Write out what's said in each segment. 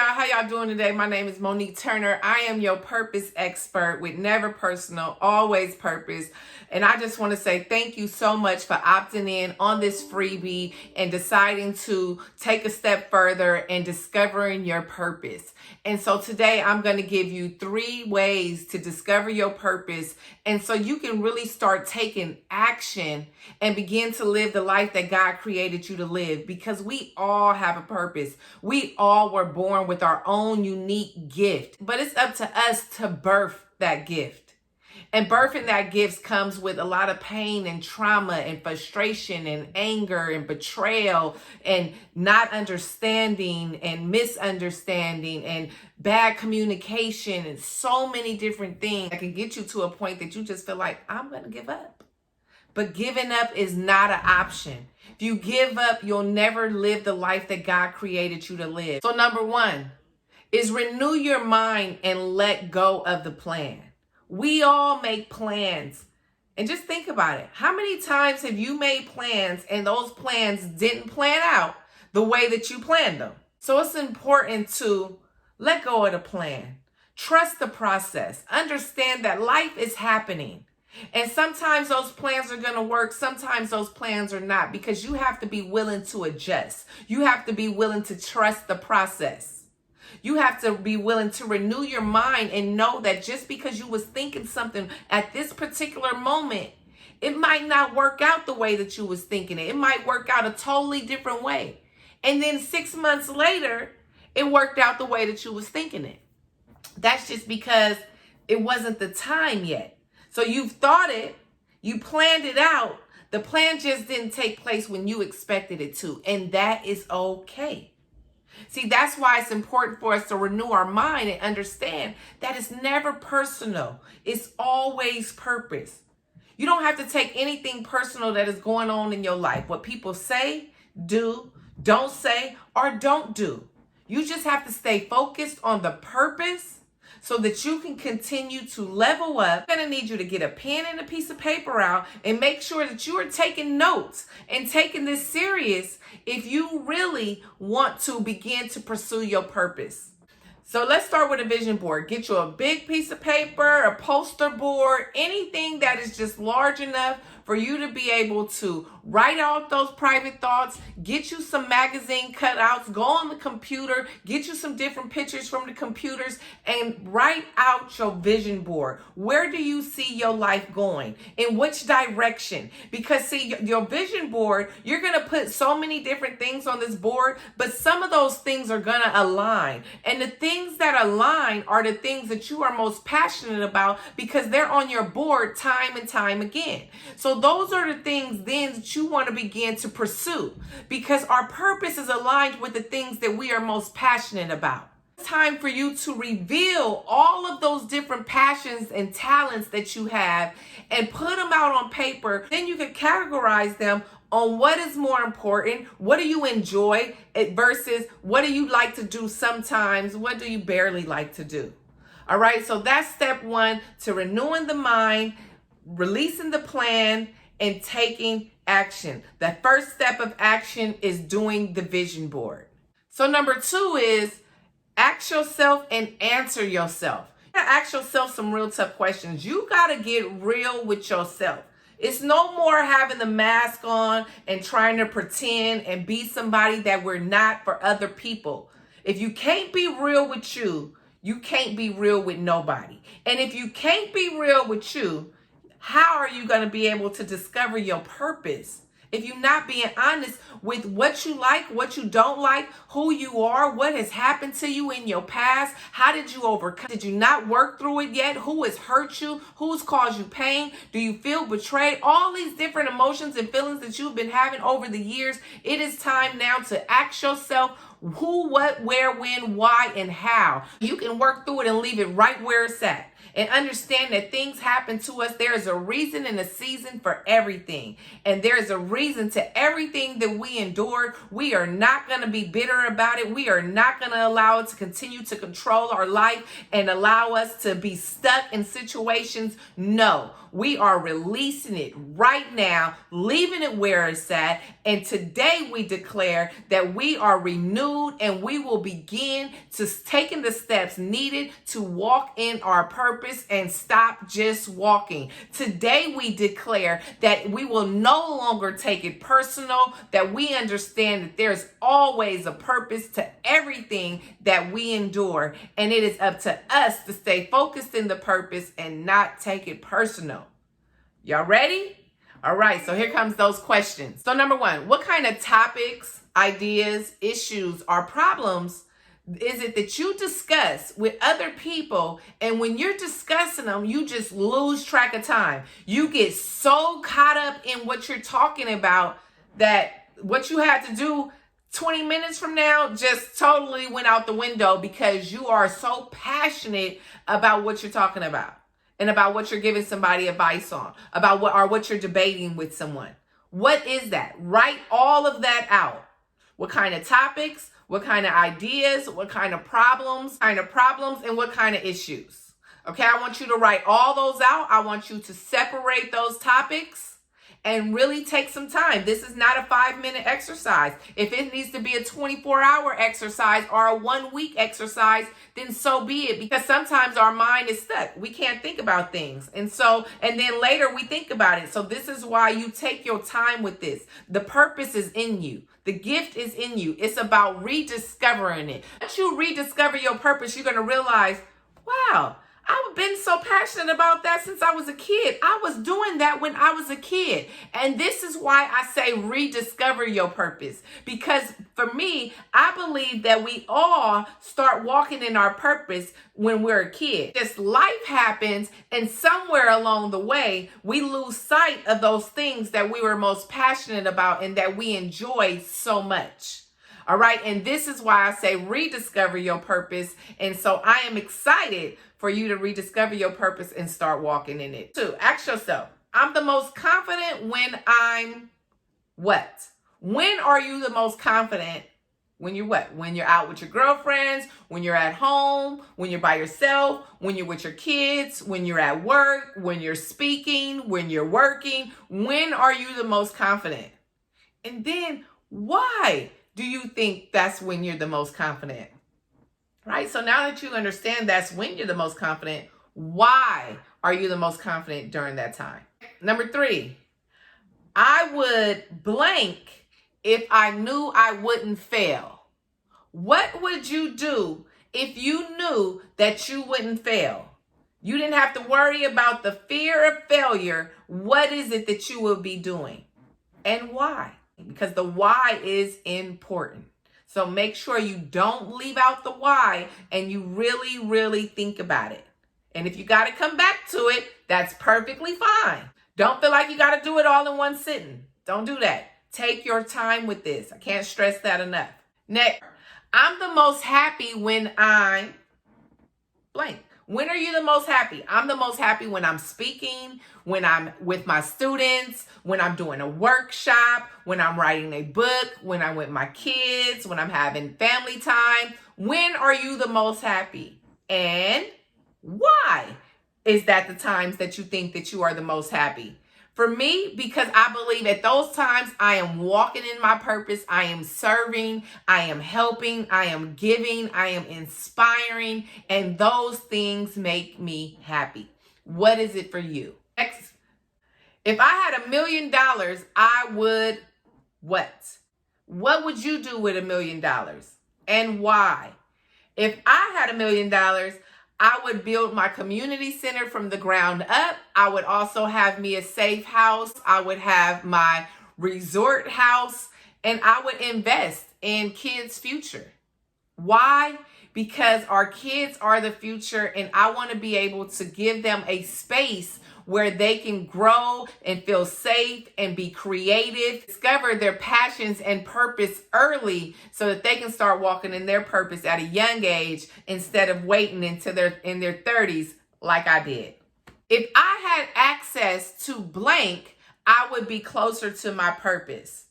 y'all, how y'all doing today? My name is Monique Turner. I am your purpose expert with Never Personal, Always Purpose. And I just want to say thank you so much for opting in on this freebie and deciding to take a step further and discovering your purpose. And so today I'm going to give you 3 ways to discover your purpose, and so you can really start taking action and begin to live the life that God created you to live, because we all have a purpose. We all were born with our own unique gift, but it's up to us to birth that gift. And birthing that gift comes with a lot of pain and trauma and frustration and anger and betrayal and not understanding and misunderstanding and bad communication and so many different things that can get you to a point that you just feel like, I'm going to give up. But giving up is not an option. If you give up, you'll never live the life that God created you to live. So number 1 is renew your mind and let go of the plan. We all make plans. And just think about it. How many times have you made plans and those plans didn't plan out the way that you planned them? So it's important to let go of the plan. Trust the process. Understand that life is happening. And sometimes those plans are going to work. Sometimes those plans are not, because you have to be willing to adjust. You have to be willing to trust the process. You have to be willing to renew your mind and know that just because you was thinking something at this particular moment, it might not work out the way that you was thinking it. It might work out a totally different way. And then 6 months later, it worked out the way that you was thinking it. That's just because it wasn't the time yet. So you've thought it, you planned it out. The plan just didn't take place when you expected it to. And that is okay. See, that's why it's important for us to renew our mind and understand that it's never personal. It's always purpose. You don't have to take anything personal that is going on in your life. What people say, do, don't say, or don't do. You just have to stay focused on the purpose so that you can continue to level up. I'm going to need you to get a pen and a piece of paper out and make sure that you are taking notes and taking this serious if you really want to begin to pursue your purpose. So let's start with a vision board. Get you a big piece of paper, a poster board, anything that is just large enough for you to be able to write out those private thoughts. Get you some magazine cutouts, go on the computer, get you some different pictures from the computers, and write out your vision board. Where do you see your life going? In which direction? Because see, your vision board, you're going to put so many different things on this board, but some of those things are going to align. And the things that align are the things that you are most passionate about, because they're on your board time and time again. So those are the things then that you want to begin to pursue, because our purpose is aligned with the things that we are most passionate about. It's time for you to reveal all of those different passions and talents that you have and put them out on paper. Then you can categorize them on what is more important, what do you enjoy versus what do you like to do sometimes, what do you barely like to do. All right, so that's step 1 to renewing the mind, releasing the plan, and taking action. The first step of action is doing the vision board. So number 2 is ask yourself and answer yourself. You gotta ask yourself some real tough questions. You gotta get real with yourself. It's no more having the mask on and trying to pretend and be somebody that we're not for other people. If you can't be real with you, you can't be real with nobody. And if you can't be real with you, how are you going to be able to discover your purpose if you're not being honest with what you like, what you don't like, who you are, what has happened to you in your past? How did you overcome? Did you not work through it yet? Who has hurt you? Who's caused you pain? Do you feel betrayed? All these different emotions and feelings that you've been having over the years. It is time now to ask yourself who, what, where, when, why, and how. You can work through it and leave it right where it's at. and understand that things happen to us. There is a reason and a season for everything. And there is a reason to everything that we endured. We are not going to be bitter about it. We are not going to allow it to continue to control our life and allow us to be stuck in situations. No, we are releasing it right now, leaving it where it's at. And today we declare that we are renewed and we will begin to taking the steps needed to walk in our purpose and stop just walking. Today we declare that we will no longer take it personal, that we understand that there's always a purpose to everything that we endure. And it is up to us to stay focused in the purpose and not take it personal. Y'all ready? All right, so here comes those questions. So number one, what kind of topics, ideas, issues, or problems is it that you discuss with other people, and when you're discussing them, you just lose track of time? You get so caught up in what you're talking about that what you had to do 20 minutes from now just totally went out the window because you are so passionate about what you're talking about and about what you're giving somebody advice on, about what you're debating with someone. What is that? Write all of that out. What kind of topics, what kind of ideas, what kind of problems, and what kind of issues. Okay, I want you to write all those out. I want you to separate those topics and really take some time. This is not a 5-minute exercise. If it needs to be a 24-hour exercise or a 1-week exercise, then so be it, because sometimes our mind is stuck. We can't think about things. And then later we think about it. So this is why you take your time with this. The purpose is in you. The gift is in you. It's about rediscovering it. Once you rediscover your purpose, you're going to realize, wow, I've been so passionate about that since I was a kid. I was doing that when I was a kid. And this is why I say rediscover your purpose. Because for me, I believe that we all start walking in our purpose when we're a kid. Just life happens, and somewhere along the way, we lose sight of those things that we were most passionate about and that we enjoyed so much. All right. And this is why I say rediscover your purpose. And so I am excited for you to rediscover your purpose and start walking in it. 2, ask yourself, I'm the most confident when I'm what? When are you the most confident? When you're what? When you're out with your girlfriends, when you're at home, when you're by yourself, when you're with your kids, when you're at work, when you're speaking, when you're working. When are you the most confident? And then why do you think that's when you're the most confident? Right? So now that you understand that's when you're the most confident, why are you the most confident during that time? Number 3, I would blank if I knew I wouldn't fail. What would you do if you knew that you wouldn't fail? You didn't have to worry about the fear of failure. What is it that you will be doing? And why? Because the why is important. So make sure you don't leave out the why and you really, really think about it. And if you got to come back to it, that's perfectly fine. Don't feel like you got to do it all in one sitting. Don't do that. Take your time with this. I can't stress that enough. Next, I'm the most happy when I'm blank. When are you the most happy? I'm the most happy when I'm speaking, when I'm with my students, when I'm doing a workshop, when I'm writing a book, when I'm with my kids, when I'm having family time. When are you the most happy? And why is that the times that you think that you are the most happy? For me, because I believe at those times I am walking in my purpose, I am serving, I am helping, I am giving, I am inspiring, and those things make me happy. What is it for you? Next, if I had $1 million, I would what? What would you do with $1 million? And why? If I had $1 million, I would build my community center from the ground up. I would also have me a safe house. I would have my resort house, and I would invest in kids' future. Why? Because our kids are the future, and I want to be able to give them a space where they can grow and feel safe and be creative, discover their passions and purpose early so that they can start walking in their purpose at a young age instead of waiting until they're in their 30s like I did. If I had access to blank, I would be closer to my purpose.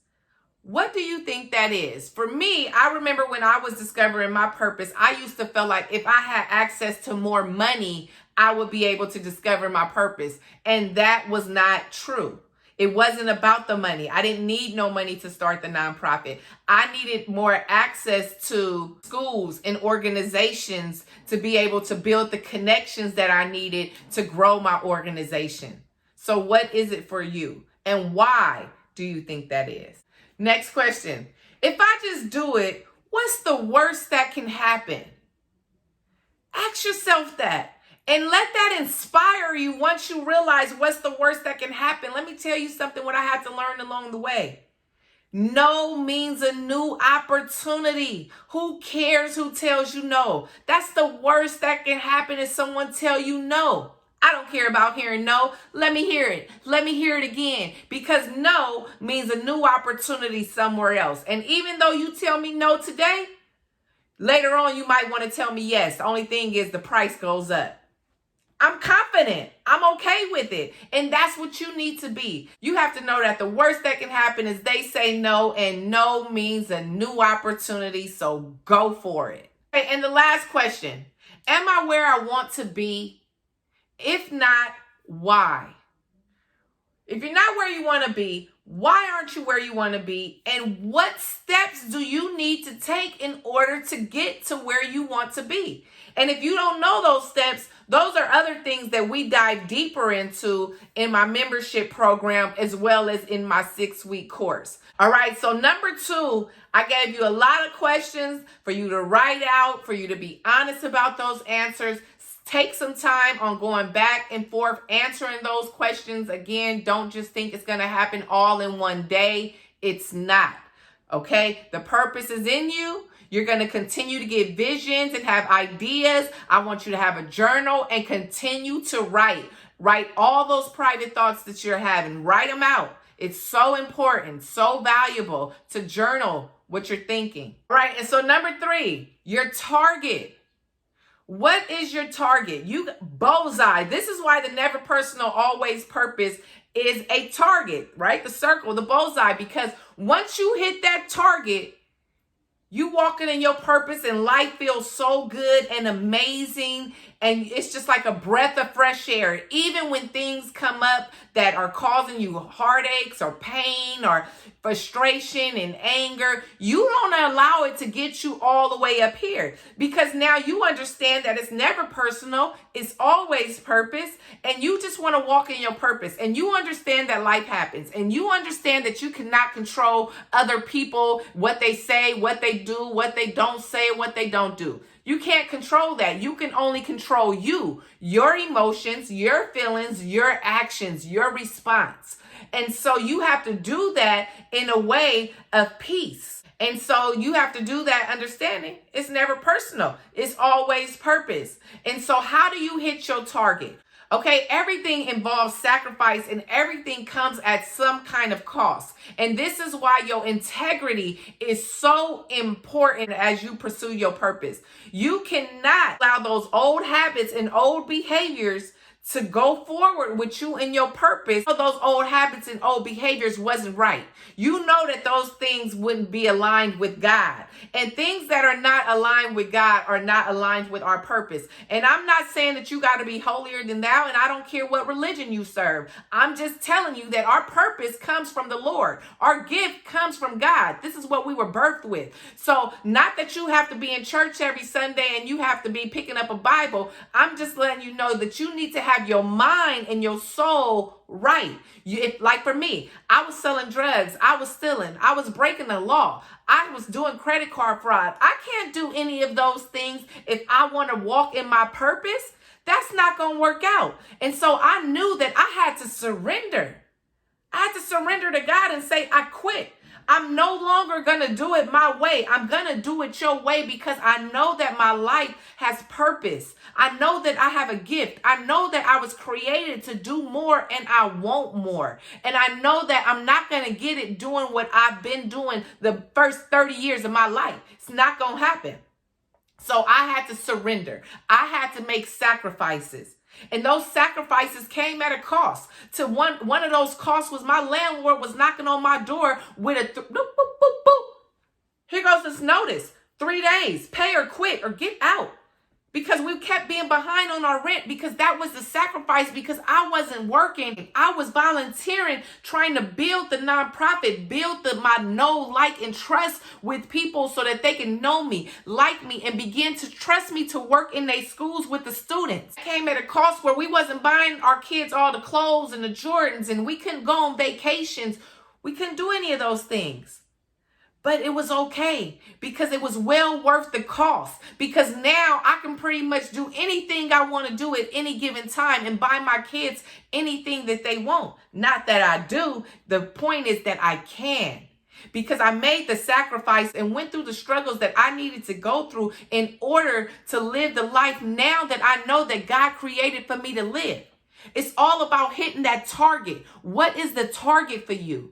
What do you think that is? For me, I remember when I was discovering my purpose, I used to feel like if I had access to more money, I would be able to discover my purpose. And that was not true. It wasn't about the money. I didn't need no money to start the nonprofit. I needed more access to schools and organizations to be able to build the connections that I needed to grow my organization. So what is it for you? And why do you think that is? Next question. If I just do it, what's the worst that can happen? Ask yourself that. And let that inspire you once you realize what's the worst that can happen. Let me tell you something, what I had to learn along the way. No means a new opportunity. Who cares who tells you no? That's the worst that can happen is someone tell you no. I don't care about hearing no. Let me hear it. Let me hear it again. Because no means a new opportunity somewhere else. And even though you tell me no today, later on you might want to tell me yes. The only thing is the price goes up. I'm confident. I'm okay with it. And that's what you need to be. You have to know that the worst that can happen is they say no, and no means a new opportunity. So go for it. Okay, and the last question, am I where I want to be? If not, why? If you're not where you want to be, why aren't you where you want to be? And what steps do you need to take in order to get to where you want to be? And if you don't know those steps, those are other things that we dive deeper into in my membership program as well as in my 6-week course. All right, so number 2, I gave you a lot of questions for you to write out, for you to be honest about those answers. Take some time on going back and forth, answering those questions. Again, don't just think it's going to happen all in one day. It's not. Okay? The purpose is in you. You're going to continue to get visions and have ideas. I want you to have a journal and continue to write. Write all those private thoughts that you're having. Write them out. It's so important, so valuable to journal what you're thinking. All right? And so number 3, your target. What is your target? Bullseye. This is why the never personal, always purpose is a target, right? The circle, the bullseye, because once you hit that target, you walking in your purpose and life feels so good and amazing. And it's just like a breath of fresh air. Even when things come up that are causing you heartaches or pain or frustration and anger, you don't allow it to get you all the way up here, because now you understand that it's never personal, it's always purpose, and you just want to walk in your purpose, and you understand that life happens, and you understand that you cannot control other people, what they say, what they do, what they don't say, what they don't do. You can't control that. You can only control you, your emotions, your feelings, your actions, your response. And so you have to do that in a way of peace. And so you have to do that understanding it's never personal. It's always purpose. And so how do you hit your target? Okay, everything involves sacrifice and everything comes at some kind of cost. And this is why your integrity is so important as you pursue your purpose. You cannot allow those old habits and old behaviors to go forward with you in your purpose. Those old habits and old behaviors wasn't right. You know that those things wouldn't be aligned with God. And things that are not aligned with God are not aligned with our purpose. And I'm not saying that you got to be holier than thou, and I don't care what religion you serve. I'm just telling you that our purpose comes from the Lord. Our gift comes from God. This is what we were birthed with. So not that you have to be in church every Sunday and you have to be picking up a Bible. I'm just letting you know that you need to have your mind and your soul right. Like for me, I was selling drugs, I was stealing, I was breaking the law, I was doing credit card fraud. I can't do any of those things if I want to walk in my purpose. That's not going to work out. And so I knew that I had to surrender. I had to surrender to God and say, I quit. I'm no longer going to do it my way. I'm going to do it your way, because I know that my life has purpose. I know that I have a gift. I know that I was created to do more and I want more. And I know that I'm not going to get it doing what I've been doing the first 30 years of my life. It's not going to happen. So I had to surrender. I had to make sacrifices. And those sacrifices came at a cost. To one of those costs was my landlord was knocking on my door with a boop, boop, boop, boop. Here goes this notice. 3 days. Pay or quit or get out. Because we kept being behind on our rent, because that was the sacrifice, because I wasn't working. I was volunteering, trying to build the nonprofit, build my know, like, and trust with people so that they can know me, like me, and begin to trust me to work in their schools with the students. It came at a cost where we wasn't buying our kids all the clothes and the Jordans, and we couldn't go on vacations. We couldn't do any of those things. But it was okay, because it was well worth the cost, because now I can pretty much do anything I want to do at any given time and buy my kids anything that they want. Not that I do. The point is that I can, because I made the sacrifice and went through the struggles that I needed to go through in order to live the life now that I know that God created for me to live. It's all about hitting that target. What is the target for you?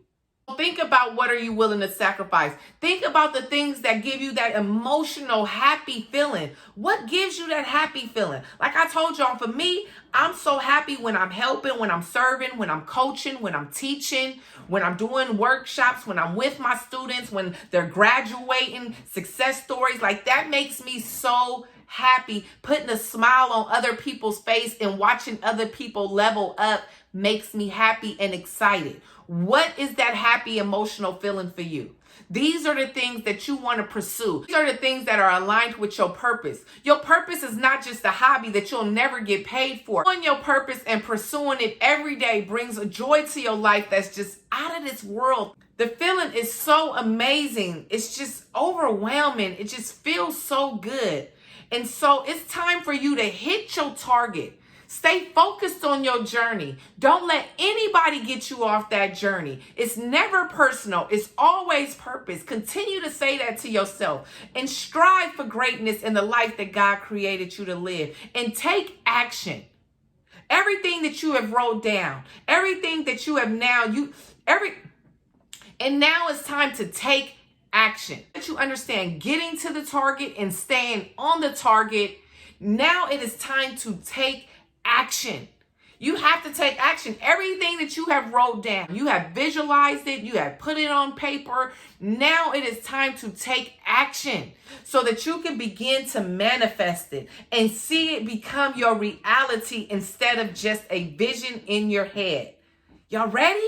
Think about, what are you willing to sacrifice? Think about the things that give you that emotional, happy feeling. What gives you that happy feeling? Like I told y'all, for me, I'm so happy when I'm helping, when I'm serving, when I'm coaching, when I'm teaching, when I'm doing workshops, when I'm with my students, when they're graduating, success stories. Like, that makes me so happy. Putting a smile on other people's face and watching other people level up makes me happy and excited. What is that happy emotional feeling for you? These are the things that you want to pursue. These are the things that are aligned with your purpose. Your purpose is not just a hobby that you'll never get paid for. Doing your purpose and pursuing it every day brings a joy to your life that's just out of this world. The feeling is so amazing. It's just overwhelming. It just feels so good. And so it's time for you to hit your target. Stay focused on your journey. Don't let anybody get you off that journey. It's never personal. It's always purpose. Continue to say that to yourself and strive for greatness in the life that God created you to live, and take action. Everything that you have wrote down, everything that you have now, and now it's time to take action. That you understand, getting to the target and staying on the target. Now it is time to take action. You have to take action. Everything that you have wrote down, you have visualized it, you have put it on paper. Now it is time to take action so that you can begin to manifest it and see it become your reality instead of just a vision in your head. Y'all ready?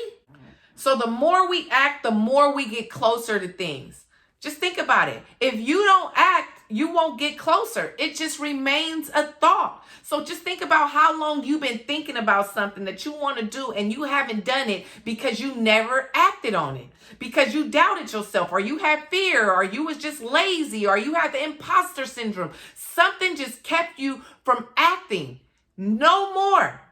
So the more we act, the more we get closer to things. Just think about it. If you don't act, you won't get closer. It just remains a thought. So just think about how long you've been thinking about something that you want to do and you haven't done it because you never acted on it, because you doubted yourself, or you had fear, or you was just lazy, or you had the imposter syndrome. Something just kept you from acting. No more.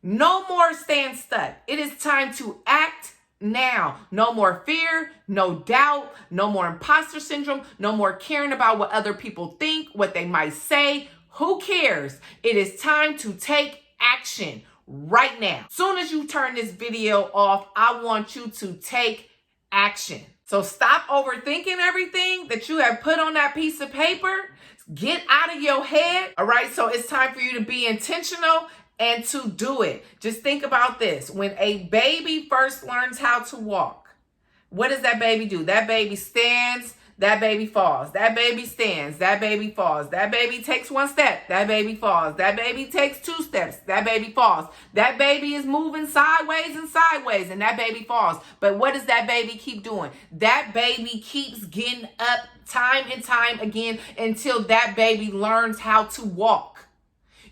No more staying stuck. It is time to act now. No more fear, no doubt, no more imposter syndrome, no more caring about what other people think, what they might say. Who cares? It is time to take action right now. Soon as you turn this video off, I want you to take action. So stop overthinking everything that you have put on that piece of paper. Get out of your head. All right. So it's time for you to be intentional and to do it. Just think about this. When a baby first learns how to walk, what does that baby do? That baby stands, that baby falls. That baby stands, that baby falls. That baby takes one step, that baby falls. That baby takes 2 steps, that baby falls. That baby is moving sideways and sideways, and that baby falls. But what does that baby keep doing? That baby keeps getting up time and time again until that baby learns how to walk.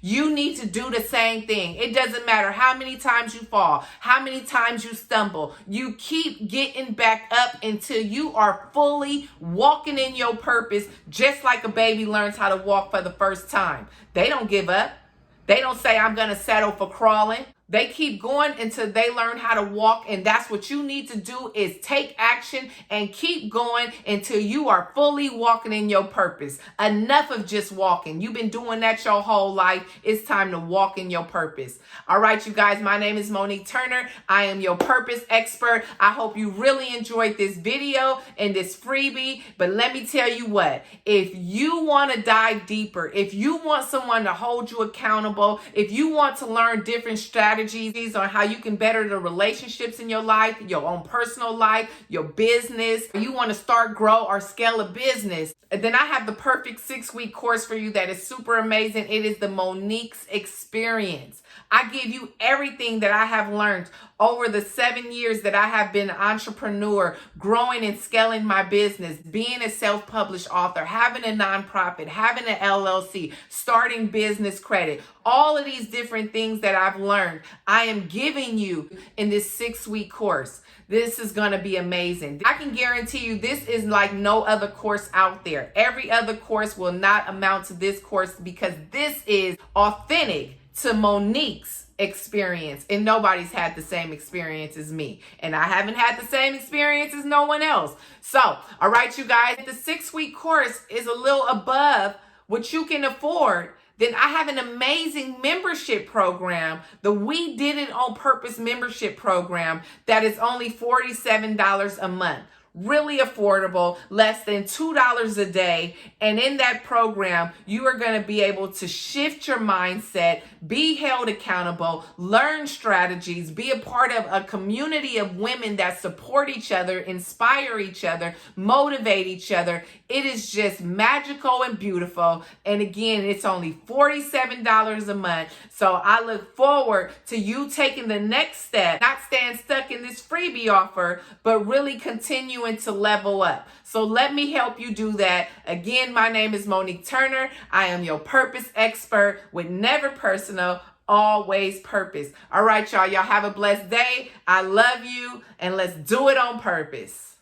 You need to do the same thing. It doesn't matter how many times you fall, how many times you stumble. You keep getting back up until you are fully walking in your purpose, just like a baby learns how to walk for the first time. They don't give up. They don't say, I'm going to settle for crawling. They keep going until they learn how to walk, and that's what you need to do is take action and keep going until you are fully walking in your purpose. Enough of just walking. You've been doing that your whole life. It's time to walk in your purpose. All right, you guys, my name is Monique Turner. I am your purpose expert. I hope you really enjoyed this video and this freebie, but let me tell you what, if you want to dive deeper, if you want someone to hold you accountable, if you want to learn different strategies on how you can better the relationships in your life, your own personal life, your business, you want to start, grow, or scale a business, then I have the perfect 6-week course for you that is super amazing. It is the Monique's Experience. I give you everything that I have learned over the 7 years that I have been an entrepreneur, growing and scaling my business, being a self-published author, having a nonprofit, having an LLC, starting business credit, all of these different things that I've learned, I am giving you in this 6-week course. This is going to be amazing. I can guarantee you this is like no other course out there. Every other course will not amount to this course because this is authentic to Monique's experience, and nobody's had the same experience as me, and I haven't had the same experience as no one else. So, all right, you guys, if the 6-week course is a little above what you can afford, then I have an amazing membership program, the We Did It on Purpose membership program, that is only $47 a month. Really affordable, less than $2 a day. And in that program, you are going to be able to shift your mindset, be held accountable, learn strategies, be a part of a community of women that support each other, inspire each other, motivate each other. It is just magical and beautiful. And again, it's only $47 a month. So I look forward to you taking the next step, not staying stuck in this freebie offer, but really continuing to level up. So let me help you do that. Again, my name is Monique Turner. I am your purpose expert with Never Personal, Always Purpose. All right, y'all. Y'all have a blessed day. I love you, and let's do it on purpose.